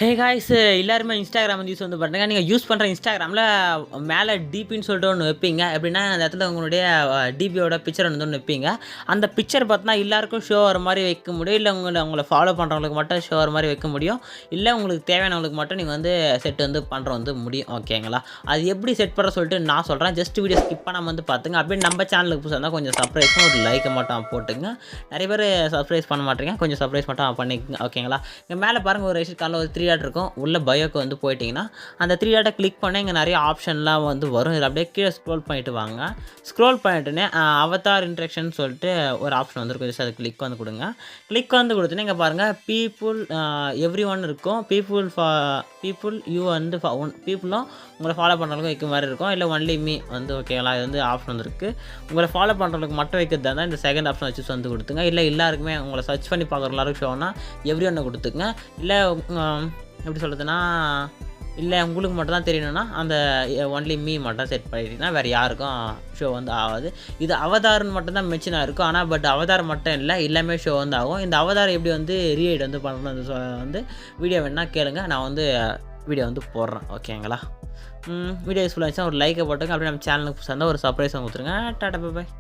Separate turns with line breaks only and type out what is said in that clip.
Hey guys, எல்லாருமே Instagram வந்து use வந்து பண்ணுறீங்க. நீங்கள் யூஸ் பண்ணுற இன்ஸ்டாகிராமில் மேலே டிபின்னு சொல்லிட்டு ஒன்று வைப்பீங்க. எப்படின்னா அந்த இடத்துல உங்களுடைய டிபியோட பிக்சர் வந்து ஒன்று வைப்பீங்க. அந்த பிக்சர் பார்த்தீங்கன்னா எல்லாருக்கும் ஷோ வர மாதிரி வைக்க முடியும், இல்லை உங்களை ஃபாலோ பண்ணுறவங்களுக்கு மட்டும் ஷோ வர மாதிரி வைக்க முடியும், இல்லை உங்களுக்கு தேவையானவங்களுக்கு மட்டும் நீங்கள் வந்து செட் வந்து பண்ணுற வந்து முடியும். ஓகேங்களா? அது எப்படி செட் பண்ணுற சொல்லிட்டு நான் சொல்கிறேன். ஜஸ்ட் வீடியோ ஸ்கிப் பண்ணாமல் வந்து பார்த்துங்க. அப்படியே நம்ம சேனலுக்கு புதுசாக இருந்தால் கொஞ்சம் சப்ஸ்கிரைஸும் ஒரு லைக்கை மட்டும் போட்டுங்க. நிறைய பேர் சப்ஸ்கிரைஸ் பண்ண மாட்டேங்க, கொஞ்சம் சப்ஸ்கிரைஸ் மட்டும் பண்ணிக்கோங்க. ஓகேங்களா? இங்கே மேலே பாருங்கள், ஒரு ரெசிட் காலில் ஒரு 3 டாட் இருக்கும். உள்ள பயோக்கு வந்து போயிட்டீங்கன்னா அந்த 3 டாட்டை கிளிக் பண்ணால் இங்கே நிறைய ஆப்ஷன்லாம் வந்து வரும். இதில் அப்படியே கீழே ஸ்க்ரோல் பண்ணிட்டு வாங்க. ஸ்க்ரோல் பண்ணிட்டுனே அவதார் இன்ட்ராக்ஷன் சொல்லிட்டு ஒரு ஆப்ஷன் வந்துருக்கும். ஜஸ்ட் அதை கிளிக் வந்து கொடுங்க. கிளிக் வந்து கொடுத்தோன்னே இங்கே பாருங்கள், பீப்புள் எவ்ரி ஒன் இருக்கும். பீப்புள் யூ வந்து பீப்புளும் உங்களை ஃபாலோ பண்ணுறவங்களுக்கு வைக்க மாதிரி இருக்கும், இல்லை ஒன்லி மீ வந்து. ஓகேங்களா? இது வந்து ஆப்ஷன் வந்துருக்கு. உங்களை ஃபாலோ பண்ணுறவங்களுக்கு மட்டும் வைக்கிறதா இருந்தால் இந்த செகண்ட் ஆப்ஷன் வச்சு வந்து கொடுத்துங்க. இல்லை எல்லாருக்குமே உங்களை சர்ச் பண்ணி பார்க்குற எல்லாருக்கும் ஷோனா எவ்ரி ஒன்று கொடுத்துங்க. இல்லை எப்படி சொல்கிறதுனா, இல்லை உங்களுக்கு மட்டும் தான் தெரியணும்னா அந்த ஒன்லி மீ மட்டும் செட் பண்ணிட்டீங்கன்னா வேறு யாருக்கும் ஷோ வந்து ஆகாது. இது அவதார்னு மட்டும் தான் மென்ஷனாக இருக்கும். ஆனால் பட் அவதார் மட்டும் இல்லை, எல்லாமே ஷோ வந்து ஆகும். இந்த அவதார் எப்படி வந்து ரீஎட் வந்து பண்ணணும் வந்து வீடியோ வேணால் கேளுங்க, நான் வந்து வீடியோ வந்து போடுறேன். ஓகேங்களா? வீடியோ யூஸ்ஃபுல்லாக இருந்துச்சுன்னா ஒரு லைக்கை போட்டுங்க. அப்படியே நம்ம சேனலுக்கு புதுசாக இருந்தால் ஒரு சர்ப்ரைஸாக கொடுத்துருங்க. Tata, bye bye.